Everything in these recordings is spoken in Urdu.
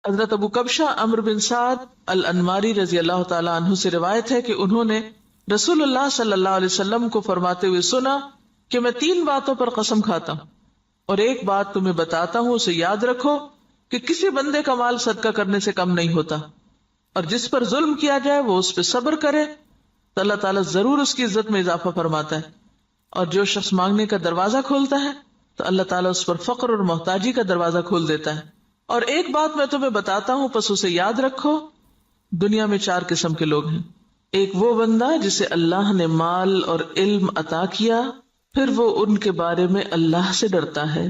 حضرت ابو کبشہ عمرو بن سعد الانماری رضی اللہ تعالی عنہ سے روایت ہے کہ انہوں نے رسول اللہ صلی اللہ علیہ وسلم کو فرماتے ہوئے سنا کہ میں 3 باتوں پر قسم کھاتا ہوں اور ایک بات تمہیں بتاتا ہوں، اسے یاد رکھو کہ کسی بندے کا مال صدقہ کرنے سے کم نہیں ہوتا، اور جس پر ظلم کیا جائے وہ اس پہ صبر کرے تو اللہ تعالیٰ ضرور اس کی عزت میں اضافہ فرماتا ہے، اور جو شخص مانگنے کا دروازہ کھولتا ہے تو اللہ تعالیٰ اس پر فقر اور محتاجی کا دروازہ کھول دیتا ہے۔ اور ایک بات میں تمہیں بتاتا ہوں، پس اسے یاد رکھو، دنیا میں 4 قسم کے لوگ ہیں۔ ایک وہ بندہ جسے اللہ نے مال اور علم عطا کیا، پھر وہ ان کے بارے میں اللہ سے ڈرتا ہے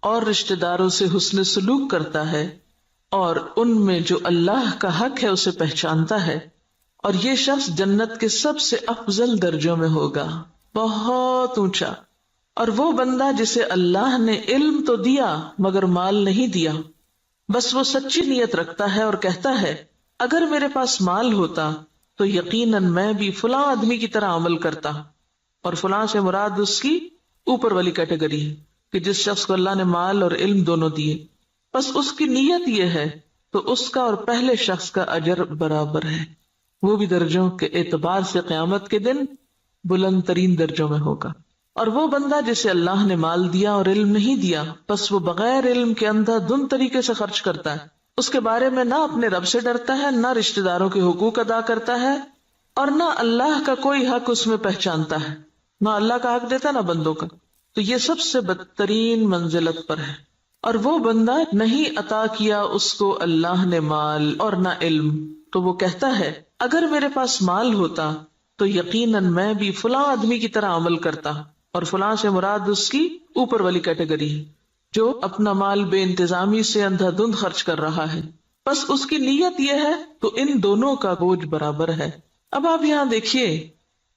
اور رشتہ داروں سے حسن سلوک کرتا ہے، اور ان میں جو اللہ کا حق ہے اسے پہچانتا ہے، اور یہ شخص جنت کے سب سے افضل درجوں میں ہوگا، بہت اونچا۔ اور وہ بندہ جسے اللہ نے علم تو دیا مگر مال نہیں دیا، بس وہ سچی نیت رکھتا ہے اور کہتا ہے اگر میرے پاس مال ہوتا تو یقیناً میں بھی فلاں آدمی کی طرح عمل کرتا، اور فلاں سے مراد اس کی اوپر والی کیٹیگری ہے کہ جس شخص کو اللہ نے مال اور علم دونوں دیے، بس اس کی نیت یہ ہے تو اس کا اور پہلے شخص کا اجر برابر ہے، وہ بھی درجوں کے اعتبار سے قیامت کے دن بلند ترین درجوں میں ہوگا۔ اور وہ بندہ جسے اللہ نے مال دیا اور علم نہیں دیا، بس وہ بغیر علم کے اندھا دھند طریقے سے خرچ کرتا ہے، اس کے بارے میں نہ اپنے رب سے ڈرتا ہے، نہ رشتہ داروں کے حقوق ادا کرتا ہے، اور نہ اللہ کا کوئی حق اس میں پہچانتا ہے، نہ اللہ کا حق دیتا نہ بندوں کا، تو یہ سب سے بدترین منزلت پر ہے۔ اور وہ بندہ نہیں عطا کیا اس کو اللہ نے مال اور نہ علم، تو وہ کہتا ہے اگر میرے پاس مال ہوتا تو یقیناً میں بھی فلاں آدمی کی طرح عمل کرتا، اور فلاں سے مراد اس کی اوپر والی کیٹیگری ہے جو اپنا مال بے انتظامی سے اندھا دھند خرچ کر رہا ہے، بس اس کی نیت یہ ہے تو ان دونوں کا بوجھ برابر ہے۔ اب آپ یہاں دیکھیے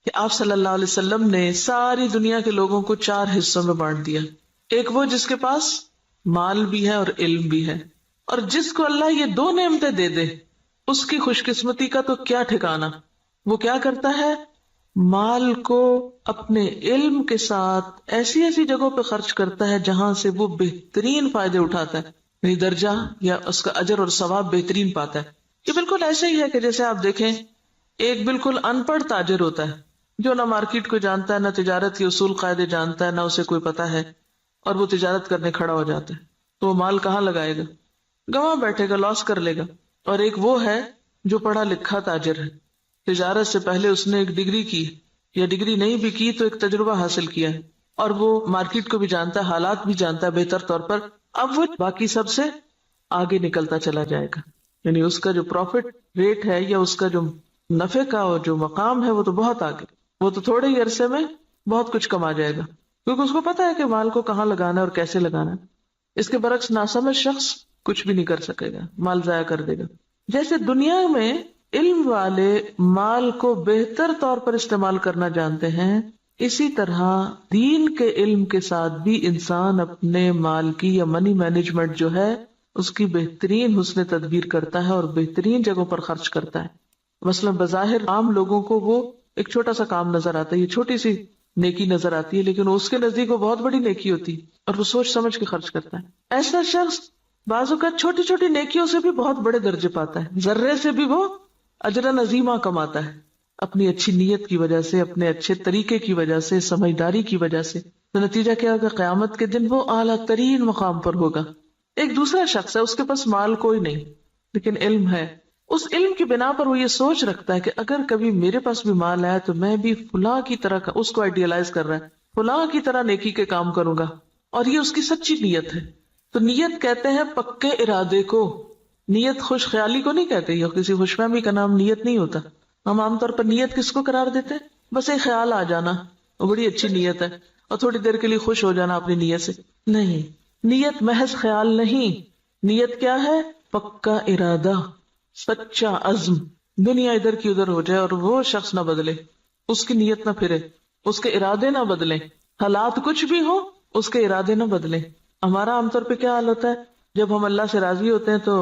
کہ آپ صلی اللہ علیہ وسلم نے ساری دنیا کے لوگوں کو 4 حصوں میں بانٹ دیا۔ ایک وہ جس کے پاس مال بھی ہے اور علم بھی ہے، اور جس کو اللہ یہ 2 نعمتیں دے دے اس کی خوش قسمتی کا تو کیا ٹھکانا۔ وہ کیا کرتا ہے، مال کو اپنے علم کے ساتھ ایسی ایسی جگہوں پہ خرچ کرتا ہے جہاں سے وہ بہترین فائدے اٹھاتا ہے، یعنی درجہ یا اس کا اجر اور ثواب بہترین پاتا ہے۔ یہ بالکل ایسے ہی ہے کہ جیسے آپ دیکھیں ایک بالکل ان پڑھ تاجر ہوتا ہے جو نہ مارکیٹ کو جانتا ہے، نہ تجارت کے اصول قاعدے جانتا ہے، نہ اسے کوئی پتہ ہے، اور وہ تجارت کرنے کھڑا ہو جاتا ہے، تو وہ مال کہاں لگائے گا، گواں بیٹھے گا، لاس کر لے گا۔ اور ایک وہ ہے جو پڑھا لکھا تاجر ہے، تجارت سے پہلے اس نے ایک ڈگری کی، یا ڈگری نہیں بھی کی تو ایک تجربہ حاصل کیا ہے، اور وہ مارکیٹ کو بھی جانتا ہے، حالات بھی جانتا ہے بہتر طور پر، اب وہ باقی سب سے آگے نکلتا چلا جائے گا، یعنی اس کا جو پروفٹ ریٹ ہے یا اس کا جو نفع کا جو مقام ہے وہ تو بہت آگے، وہ تو تھوڑے ہی عرصے میں بہت کچھ کما جائے گا، کیونکہ اس کو پتا ہے کہ مال کو کہاں لگانا ہے اور کیسے لگانا ہے۔ اس کے برعکس ناسمجھ شخص کچھ بھی نہیں کر سکے گا، مال ضائع کر دے گا۔ جیسے دنیا میں علم والے مال کو بہتر طور پر استعمال کرنا جانتے ہیں، اسی طرح دین کے علم کے ساتھ بھی انسان اپنے مال کی یا منی مینجمنٹ جو ہے اس کی بہترین حسن تدبیر کرتا ہے اور بہترین جگہوں پر خرچ کرتا ہے۔ مثلا بظاہر عام لوگوں کو وہ ایک چھوٹا سا کام نظر آتا ہے، یہ چھوٹی سی نیکی نظر آتی ہے، لیکن اس کے نزدیک وہ بہت بڑی نیکی ہوتی ہے اور وہ سوچ سمجھ کے خرچ کرتا ہے۔ ایسا شخص بعض اوقات چھوٹی چھوٹی نیکیوں سے بھی بہت بڑے درجے پاتا ہے، ذرے سے بھی وہ اجر عظیمہ کماتا ہے، اپنی اچھی نیت کی وجہ سے، اپنے اچھے طریقے کی وجہ سے، سمجھداری کی وجہ سے۔ تو نتیجہ کیا ہوگا، قیامت کے دن وہ اعلیٰ ترین مقام پر ہوگا۔ ایک دوسرا شخص ہے، اس کے پاس مال کوئی نہیں لیکن علم ہے، اس علم کی بنا پر وہ یہ سوچ رکھتا ہے کہ اگر کبھی میرے پاس بھی مال آیا تو میں بھی فلاں کی طرح کا، اس کو آئیڈیالائز کر رہا ہے، فلاں کی طرح نیکی کے کام کروں گا، اور یہ اس کی سچی نیت ہے۔ تو نیت کہتے ہیں پکے ارادے کو، نیت خوش خیالی کو نہیں کہتے، یا کسی خوش فہمی کا نام نیت نہیں ہوتا۔ ہم عام طور پر نیت کس کو قرار دیتے ہیں، بس ایک خیال آ جانا، وہ بڑی اچھی نیت ہے، اور تھوڑی دیر کے لیے خوش ہو جانا اپنی نیت سے۔ نہیں، نیت محض خیال نہیں، نیت کیا ہے، پکا ارادہ، سچا عزم۔ دنیا ادھر کی ادھر ہو جائے اور وہ شخص نہ بدلے، اس کی نیت نہ پھرے، اس کے ارادے نہ بدلیں، حالات کچھ بھی ہو اس کے ارادے نہ بدلیں۔ ہمارا عام طور پہ کیا حال ہوتا ہے، جب ہم اللہ سے راضی ہوتے ہیں تو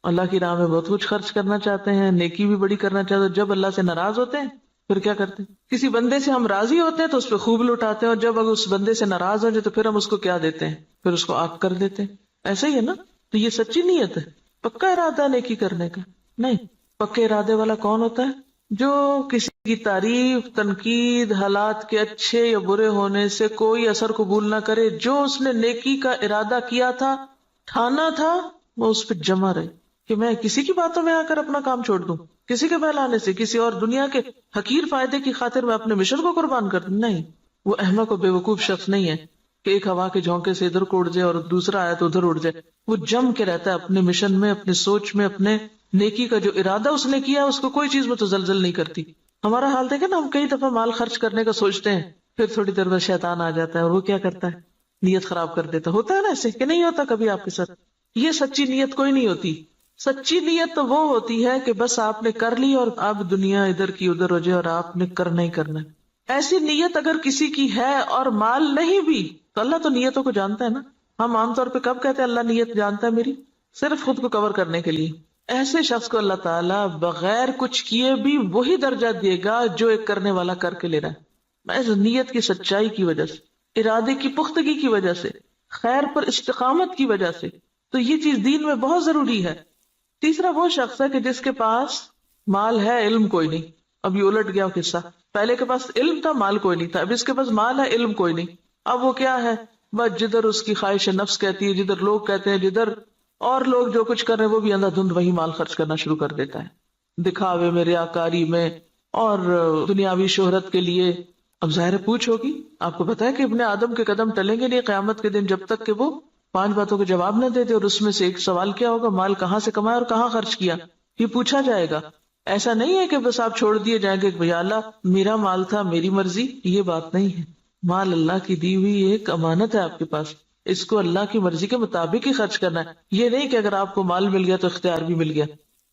اللہ کی راہ میں بہت کچھ خرچ کرنا چاہتے ہیں، نیکی بھی بڑی کرنا چاہتے ہیں، جب اللہ سے ناراض ہوتے ہیں پھر کیا کرتے ہیں، کسی بندے سے ہم راضی ہوتے ہیں تو اس پہ خوب لٹاتے ہیں، اور جب اگر اس بندے سے ناراض ہو جائے تو پھر ہم اس کو کیا دیتے ہیں، پھر اس کو آگ کر دیتے ہیں۔ ایسا ہی ہے نا، تو یہ سچی نیت ہے پکا ارادہ نیکی کرنے کا نہیں. پکے ارادے والا کون ہوتا ہے؟ جو کسی کی تعریف، تنقید، حالات کے اچھے یا برے ہونے سے کوئی اثر قبول نہ کرے. جو اس نے نیکی کا ارادہ کیا تھا، ٹھانا تھا، وہ اس پہ جمع رہے کہ میں کسی کی باتوں میں آ کر اپنا کام چھوڑ دوں، کسی کے بہلانے سے، کسی اور دنیا کے حقیر فائدے کی خاطر میں اپنے مشن کو قربان کر دوں. نہیں، وہ احمق و بے وقوف شخص نہیں ہے کہ ایک ہوا کے جھونکے سے ادھر کو اڑ جائے اور دوسرا آیا تو ادھر اڑ جائے. وہ جم کے رہتا ہے اپنے مشن میں، اپنے سوچ میں، اپنے نیکی کا جو ارادہ اس نے کیا اس کو کوئی چیز متزلزل نہیں کرتی. ہمارا حال دیکھیں نا، ہم کئی دفعہ مال خرچ کرنے کا سوچتے ہیں، پھر تھوڑی دیر بعد شیطان آ جاتا ہے اور وہ کیا کرتا ہے؟ نیت خراب کر دیتا. ہوتا ہے نا ایسے کہ نہیں ہوتا کبھی آپ کے ساتھ؟ یہ سچی نیت کوئی نہیں ہوتی. سچی نیت تو وہ ہوتی ہے کہ بس آپ نے کر لی اور اب دنیا ادھر کی ادھر ہو جائے اور آپ نے کرنا ہی کرنا ہے. ایسی نیت اگر کسی کی ہے اور مال نہیں بھی تو اللہ تو نیتوں کو جانتا ہے نا. ہم عام طور پہ کب کہتے ہیں اللہ نیت جانتا ہے میری؟ صرف خود کو کور کرنے کے لیے. ایسے شخص کو اللہ تعالیٰ بغیر کچھ کیے بھی وہی درجہ دے گا جو ایک کرنے والا کر کے لے رہا ہے. محض نیت کی سچائی کی وجہ سے، ارادے کی پختگی کی وجہ سے، خیر پر استقامت کی وجہ سے. تو یہ چیز دین میں بہت ضروری ہے. تیسرا وہ شخص ہے کہ جس کے پاس مال ہے، علم کوئی نہیں. اب یہ الٹ گیا قصہ. پہلے کے پاس علم تھا، مال کوئی نہیں تھا. اب اس کے پاس مال ہے، علم کوئی نہیں. اب وہ کیا ہے؟ بس جدھر اس کی خواہش نفس کہتی ہے، جدھر لوگ کہتے ہیں، جدھر اور لوگ جو کچھ کر رہے ہیں وہ بھی اندھا دھند وہی مال خرچ کرنا شروع کر دیتا ہے، دکھاوے میں، ریاکاری میں اور دنیاوی شہرت کے لیے. اب ظاہر پوچھ ہوگی. آپ کو پتا ہے کہ ابن آدم کے قدم ٹلیں گے نہیں قیامت کے دن جب تک کہ وہ 5 باتوں کے جواب نہ دے دے. اور اس میں سے ایک سوال کیا ہوگا؟ مال کہاں سے کمایا اور کہاں خرچ کیا، یہ پوچھا جائے گا. ایسا نہیں ہے کہ بس آپ چھوڑ دیے جائیں گے کہ بھیا اللہ میرا مال تھا، میری مرضی. یہ بات نہیں ہے. مال اللہ کی دی ہوئی ایک امانت ہے آپ کے پاس، اس کو اللہ کی مرضی کے مطابق ہی خرچ کرنا ہے. یہ نہیں کہ اگر آپ کو مال مل گیا تو اختیار بھی مل گیا.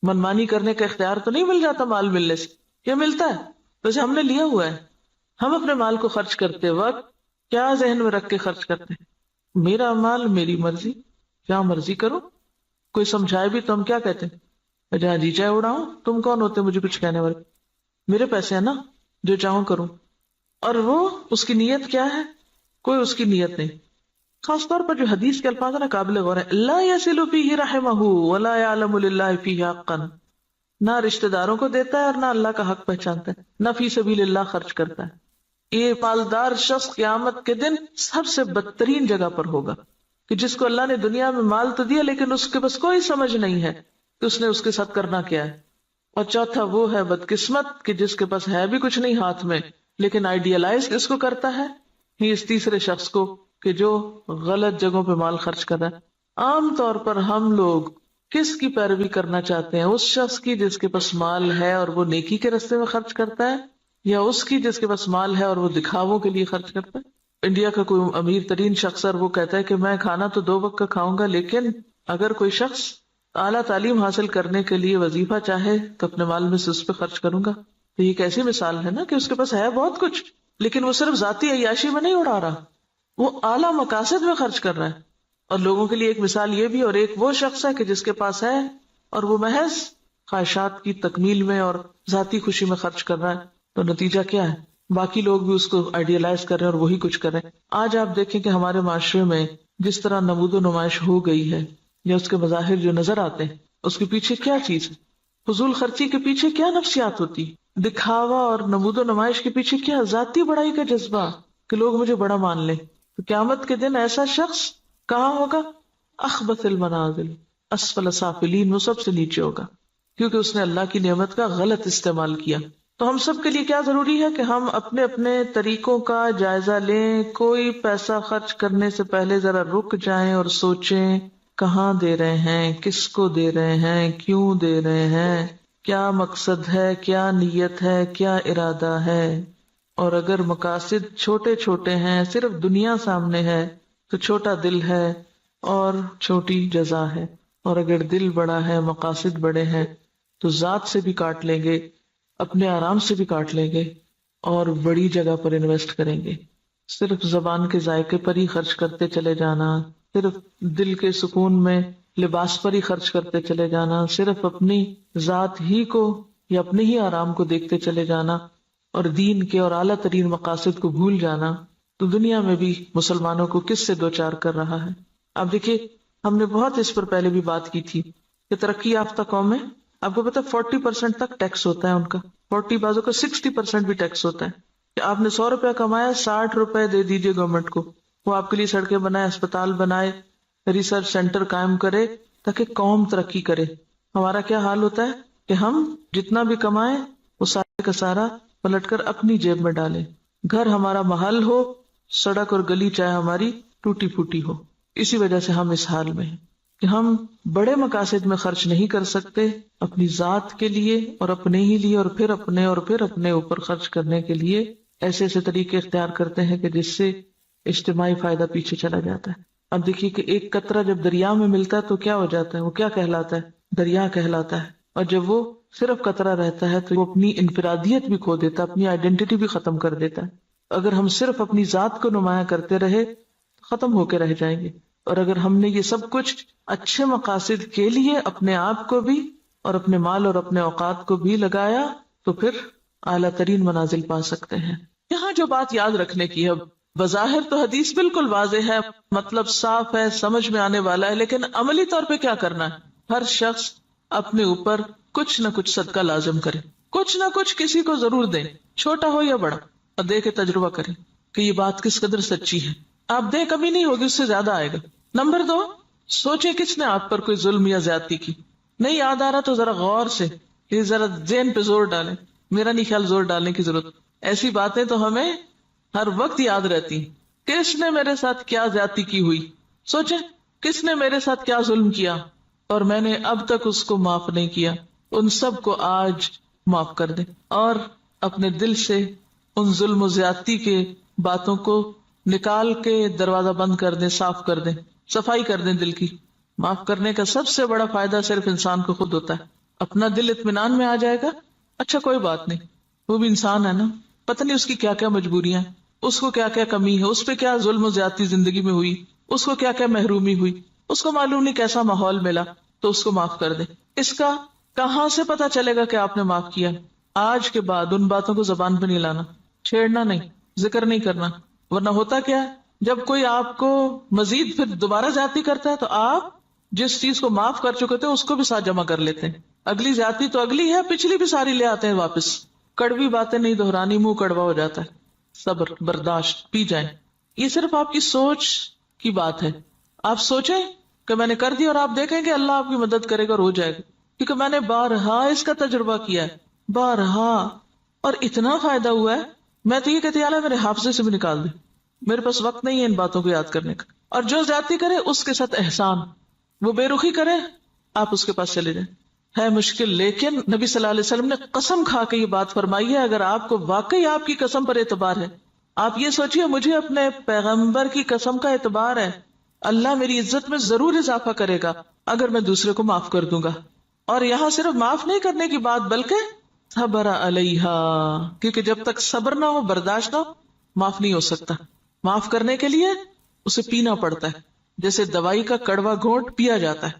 منمانی کرنے کا اختیار تو نہیں مل جاتا مال ملنے سے. یہ ملتا ہے ویسے ہم نے لیا ہوا ہے. ہم اپنے مال کو خرچ کرتے وقت کیا ذہن میں رکھ کے خرچ کرتے ہیں؟ میرا مال، میری مرضی، کیا مرضی کرو. کوئی سمجھائے بھی تو ہم کیا کہتے ہیں؟ جہاں جی چاہے اڑاؤں. تم کون ہوتے مجھے کچھ کہنے والے؟ میرے پیسے ہیں نا، جو چاہوں کروں. اور وہ اس کی نیت کیا ہے؟ کوئی اس کی نیت نہیں. خاص طور پر جو حدیث کے الفاظ ہیں نا قابل غور ہے. لا يصل فيه رحمه ولا يعلم لله فيه حقا. نہ رشتہ داروں کو دیتا ہے اور نہ اللہ کا حق پہچانتا ہے، نہ فی سبیل اللہ خرچ کرتا ہے. یہ مالدار شخص قیامت کے دن سب سے بدترین جگہ پر ہوگا کہ جس کو اللہ نے دنیا میں مال تو دیا لیکن اس کے بس کوئی سمجھ نہیں ہے کہ اس نے اس کے ساتھ کرنا کیا ہے. اور چوتھا وہ ہے بدقسمت کہ جس کے پاس ہے بھی کچھ نہیں ہاتھ میں لیکن آئیڈیالائز اس کو کرتا ہے. ہی اس تیسرے شخص کو کہ جو غلط جگہوں پہ مال خرچ کر رہا ہے. عام طور پر ہم لوگ کس کی پیروی کرنا چاہتے ہیں؟ اس شخص کی جس کے پاس مال ہے اور وہ نیکی کے راستے میں خرچ کرتا ہے، یا اس کی جس کے پاس مال ہے اور وہ دکھاووں کے لیے خرچ کرتا ہے؟ انڈیا کا کوئی امیر ترین شخص ہے، وہ کہتا ہے کہ میں کھانا تو 2 وقت کا کھاؤں گا، لیکن اگر کوئی شخص اعلیٰ تعلیم حاصل کرنے کے لیے وظیفہ چاہے تو اپنے مال میں سے اس پہ خرچ کروں گا. تو یہ ایک ایسی مثال ہے نا کہ اس کے پاس ہے بہت کچھ لیکن وہ صرف ذاتی عیاشی میں نہیں اڑا رہا، وہ اعلیٰ مقاصد میں خرچ کر رہا ہے. اور لوگوں کے لیے ایک مثال یہ بھی، اور ایک وہ شخص ہے کہ جس کے پاس ہے اور وہ محض خواہشات کی تکمیل میں اور ذاتی خوشی میں خرچ کر رہا ہے. تو نتیجہ کیا ہے؟ باقی لوگ بھی اس کو آئیڈیالائز کر رہے ہیں اور وہی کچھ کر رہے ہیں. آج آپ دیکھیں کہ ہمارے معاشرے میں جس طرح نمود و نمائش ہو گئی ہے یا اس کے مظاہر جو نظر آتے ہیں، اس کے پیچھے کیا چیز ہے؟ فضول خرچی کے پیچھے کیا نفسیات ہوتی؟ دکھاوا اور نمود و نمائش کے پیچھے کیا ذاتی بڑائی کا جذبہ کہ لوگ مجھے بڑا مان لیں. تو قیامت کے دن ایسا شخص کہاں ہوگا؟ اخبث المنازل، اسفل سافلین، وہ سب سے نیچے ہوگا کیونکہ اس نے اللہ کی نعمت کا غلط استعمال کیا. تو ہم سب کے لیے کیا ضروری ہے کہ ہم اپنے اپنے طریقوں کا جائزہ لیں. کوئی پیسہ خرچ کرنے سے پہلے ذرا رک جائیں اور سوچیں کہاں دے رہے ہیں، کس کو دے رہے ہیں، کیوں دے رہے ہیں، کیا مقصد ہے، کیا نیت ہے، کیا ارادہ ہے. اور اگر مقاصد چھوٹے چھوٹے ہیں، صرف دنیا سامنے ہے تو چھوٹا دل ہے اور چھوٹی جزا ہے. اور اگر دل بڑا ہے، مقاصد بڑے ہیں تو ذات سے بھی کاٹ لیں گے، اپنے آرام سے بھی کاٹ لیں گے اور بڑی جگہ پر انویسٹ کریں گے. صرف زبان کے ذائقے پر ہی خرچ کرتے چلے جانا، صرف دل کے سکون میں لباس پر ہی خرچ کرتے چلے جانا، صرف اپنی ذات ہی کو یا اپنے ہی آرام کو دیکھتے چلے جانا اور دین کے اور اعلیٰ ترین مقاصد کو بھول جانا، تو دنیا میں بھی مسلمانوں کو کس سے دوچار کر رہا ہے. اب دیکھیے، ہم نے بہت اس پر پہلے بھی بات کی تھی کہ ترقی یافتہ قومیں، آپ کو پتا 40% تک ٹیکس ہوتا ہے ان کا، 40 بازوں کا 60% بھی ٹیکس ہوتا ہے، کہ آپ نے 100 روپیہ کمایا 60 روپے دے دیجئے گورنمنٹ کو، وہ آپ کے لیے سڑکیں بنائے، اسپتال بنائے، ریسرچ سینٹر قائم کرے تاکہ قوم ترقی کرے۔ ہمارا کیا حال ہوتا ہے کہ ہم جتنا بھی کمائیں وہ سارے کا سارا پلٹ کر اپنی جیب میں ڈالیں، گھر ہمارا محل ہو، سڑک اور گلی چاہے ہماری ٹوٹی پھوٹی ہو۔ اسی وجہ سے ہم اس حال میں ہیں کہ ہم بڑے مقاصد میں خرچ نہیں کر سکتے، اپنی ذات کے لیے اور اپنے ہی لیے، اور پھر اپنے اوپر خرچ کرنے کے لیے ایسے ایسے طریقے اختیار کرتے ہیں کہ جس سے اجتماعی فائدہ پیچھے چلا جاتا ہے۔ اب دیکھیے کہ ایک قطرہ جب دریا میں ملتا ہے تو کیا ہو جاتا ہے، وہ کیا کہلاتا ہے، دریا کہلاتا ہے، اور جب وہ صرف قطرہ رہتا ہے تو وہ اپنی انفرادیت بھی کھو دیتا ہے، اپنی آئیڈینٹی بھی ختم کر دیتا ہے۔ اگر ہم صرف اپنی ذات کو نمایاں کرتے رہے ختم ہو کے رہ جائیں گے، اور اگر ہم نے یہ سب کچھ اچھے مقاصد کے لیے اپنے آپ کو بھی اور اپنے مال اور اپنے اوقات کو بھی لگایا تو پھر اعلیٰ ترین منازل پا سکتے ہیں۔ یہاں جو بات یاد رکھنے کی ہے، بظاہر تو حدیث بالکل واضح ہے، مطلب صاف ہے، سمجھ میں آنے والا ہے، لیکن عملی طور پہ کیا کرنا ہے؟ ہر شخص اپنے اوپر کچھ نہ کچھ صدقہ لازم کرے، کچھ نہ کچھ کسی کو ضرور دیں، چھوٹا ہو یا بڑا، اور دے کے تجربہ کریں کہ یہ بات کس قدر سچی ہے۔ آپ دیں کمی نہیں ہوگی، اس سے زیادہ آئے گا۔ نمبر 2، سوچیں کس نے آپ پر کوئی ظلم یا زیادتی کی، نہیں یاد آ رہا تو ذرا غور سے یہ ذرا ذہن پہ زور ڈالیں۔ میرا نہیں خیال زور ڈالنے کی ضرورت، ایسی باتیں تو ہمیں ہر وقت یاد رہتی ہیں۔ کس نے میرے ساتھ کیا زیادتی کی ہوئی، سوچیں کس نے میرے ساتھ کیا ظلم کیا اور میں نے اب تک اس کو معاف نہیں کیا، ان سب کو آج معاف کر دیں، اور اپنے دل سے ان ظلم و زیادتی کے باتوں کو نکال کے دروازہ بند کر دیں، صاف کر دیں، صفائی کر دیں دل کی۔ معاف کرنے کا سب سے بڑا فائدہ صرف انسان کو خود ہوتا ہے، اپنا دل اطمینان میں آ جائے گا، اچھا کوئی بات نہیں، وہ بھی انسان ہے نا، پتہ نہیں اس کی کیا کیا مجبوریاں ہیں، اس کو کیا کیا کمی ہے، اس پہ کیا ظلم و زیادتی زندگی میں ہوئی، اس کو کیا کیا محرومی ہوئی، اس کو معلوم نہیں کیسا ماحول ملا، تو اس کو معاف کر دیں۔ اس کا کہاں سے پتا چلے گا کہ آپ نے معاف کیا؟ آج کے بعد ان باتوں کو زبان پہ نہیں لانا، چھیڑنا نہیں، ذکر نہیں کرنا، ورنہ ہوتا کیا ہے، جب کوئی آپ کو مزید پھر دوبارہ زیادتی کرتا ہے تو آپ جس چیز کو معاف کر چکے تھے اس کو بھی ساتھ جمع کر لیتے ہیں، اگلی زیادتی تو اگلی ہے، پچھلی بھی ساری لے آتے ہیں واپس۔ کڑوی باتیں نہیں دہرانی، منہ کڑوا ہو جاتا ہے۔ صبر، برداشت، پی جائیں۔ یہ صرف آپ کی سوچ کی بات ہے، آپ سوچیں کہ میں نے کر دیا، اور آپ دیکھیں کہ اللہ آپ کی مدد کرے گا اور ہو جائے گا، کیونکہ میں نے بارہا اس کا تجربہ کیا ہے، بارہا، اور اتنا فائدہ ہوا ہے، میں تو یہ کہتی اللہ میرے حافظے سے بھی نکال دے، میرے پاس وقت نہیں ہے ان باتوں کو یاد کرنے کا۔ اور جو زیادتی کرے اس کے ساتھ احسان، وہ بے رخی کرے، آپ اس کے پاس چلے جائیں۔ ہے مشکل، لیکن نبی صلی اللہ علیہ وسلم نے قسم کھا کے یہ بات فرمائی ہے، اگر آپ کو واقعی آپ کی قسم پر اعتبار ہے، آپ یہ سوچیے مجھے اپنے پیغمبر کی قسم کا اعتبار ہے، اللہ میری عزت میں ضرور اضافہ کرے گا اگر میں دوسرے کو معاف کر دوں گا۔ اور یہاں صرف معاف نہیں کرنے کی بات بلکہ صبر علیہا، کیونکہ جب تک صبر نہ ہو، برداشت نہ ہو، معاف نہیں ہو سکتا۔ معاف کرنے کے لیے اسے پینا پڑتا ہے، جیسے دوائی کا کڑوا گھونٹ پیا جاتا ہے۔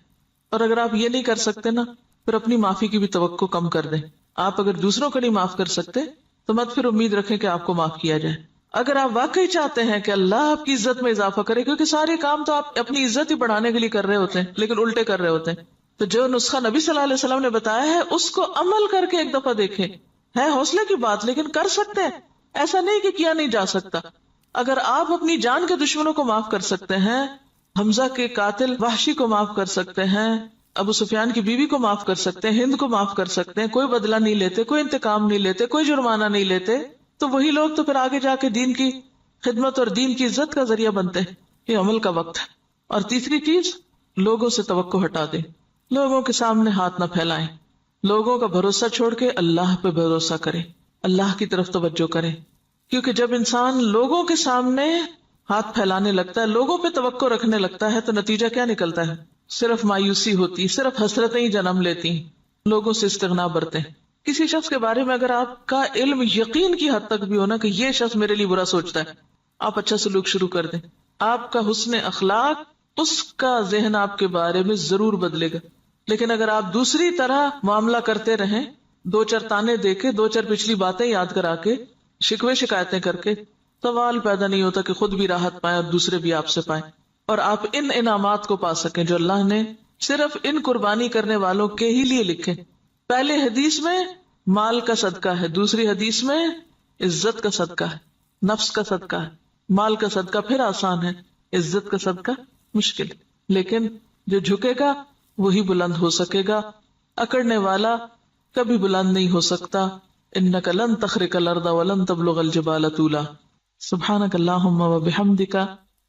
اور اگر آپ یہ نہیں کر سکتے نا، پھر اپنی معافی کی بھی توقع کم کر دیں۔ آپ اگر دوسروں کو نہیں معاف کر سکتے تو مت پھر امید رکھیں کہ آپ کو معاف کیا جائے۔ اگر آپ واقعی چاہتے ہیں کہ اللہ آپ کی عزت میں اضافہ کرے، کیونکہ سارے کام تو آپ اپنی عزت ہی بڑھانے کے لیے کر رہے ہوتے ہیں لیکن الٹے کر رہے ہوتے ہیں، تو جو نسخہ نبی صلی اللہ علیہ وسلم نے بتایا ہے اس کو عمل کر کے ایک دفعہ دیکھیں۔ ہے حوصلے کی بات لیکن کر سکتے ہیں، ایسا نہیں کہ کیا نہیں جا سکتا۔ اگر آپ اپنی جان کے دشمنوں کو معاف کر سکتے ہیں، حمزہ کے قاتل وحشی کو معاف کر سکتے ہیں، ابو سفیان کی بیوی کو معاف کر سکتے ہیں، ہند کو معاف کر سکتے ہیں، کوئی بدلہ نہیں لیتے، کوئی انتقام نہیں لیتے، کوئی جرمانہ نہیں لیتے، تو وہی لوگ تو پھر آگے جا کے دین کی خدمت اور دین کی عزت کا ذریعہ بنتے ہیں۔ یہ عمل کا وقت ہے۔ اور تیسری چیز، لوگوں سے توقع ہٹا دیں، لوگوں کے سامنے ہاتھ نہ پھیلائیں، لوگوں کا بھروسہ چھوڑ کے اللہ پہ بھروسہ کریں، اللہ کی طرف توجہ کریں، کیونکہ جب انسان لوگوں کے سامنے ہاتھ پھیلانے لگتا ہے، لوگوں پہ توقع رکھنے لگتا ہے، تو نتیجہ کیا نکلتا ہے؟ صرف مایوسی ہوتی، صرف حسرتیں ہی جنم لیتی، لوگوں سے استغنا برتے ہیں۔ کسی شخص کے بارے میں اگر آپ کا علم یقین کی حد تک بھی ہونا کہ یہ شخص میرے لیے برا سوچتا ہے، آپ اچھا سلوک شروع کر دیں، آپ کا حسن اخلاق اس کا ذہن آپ کے بارے میں ضرور بدلے گا۔ لیکن اگر آپ دوسری طرح معاملہ کرتے رہیں، دو چار تانے دے کے، دو چار پچھلی باتیں یاد کرا کے، شکوے شکایتیں کر کے، سوال پیدا نہیں ہوتا کہ خود بھی راحت پائیں اور دوسرے بھی آپ سے پائیں، اور آپ ان انعامات کو پا سکیں جو اللہ نے صرف ان قربانی کرنے والوں کے ہی لیے لکھے. پہلے حدیث میں مال کا صدقہ ہے، دوسری حدیث میں عزت کا صدقہ ہے، نفس کا صدقہ ہے. مال کا صدقہ پھر آسان ہے، عزت کا صدقہ مشکل. لیکن جو جھکے گا وہی بلند ہو سکے گا، اکڑنے والا کبھی بلند نہیں ہو سکتا. انک لن تخرق الارض ولن تبلغ الجبال طولا. سبحانک اللہم وبحمدک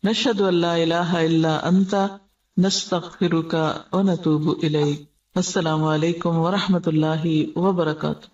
نشہد ان لا الہ الا انت نستغفرک ونتوب الیک. السلام علیکم ورحمۃ اللہ وبرکاتہ.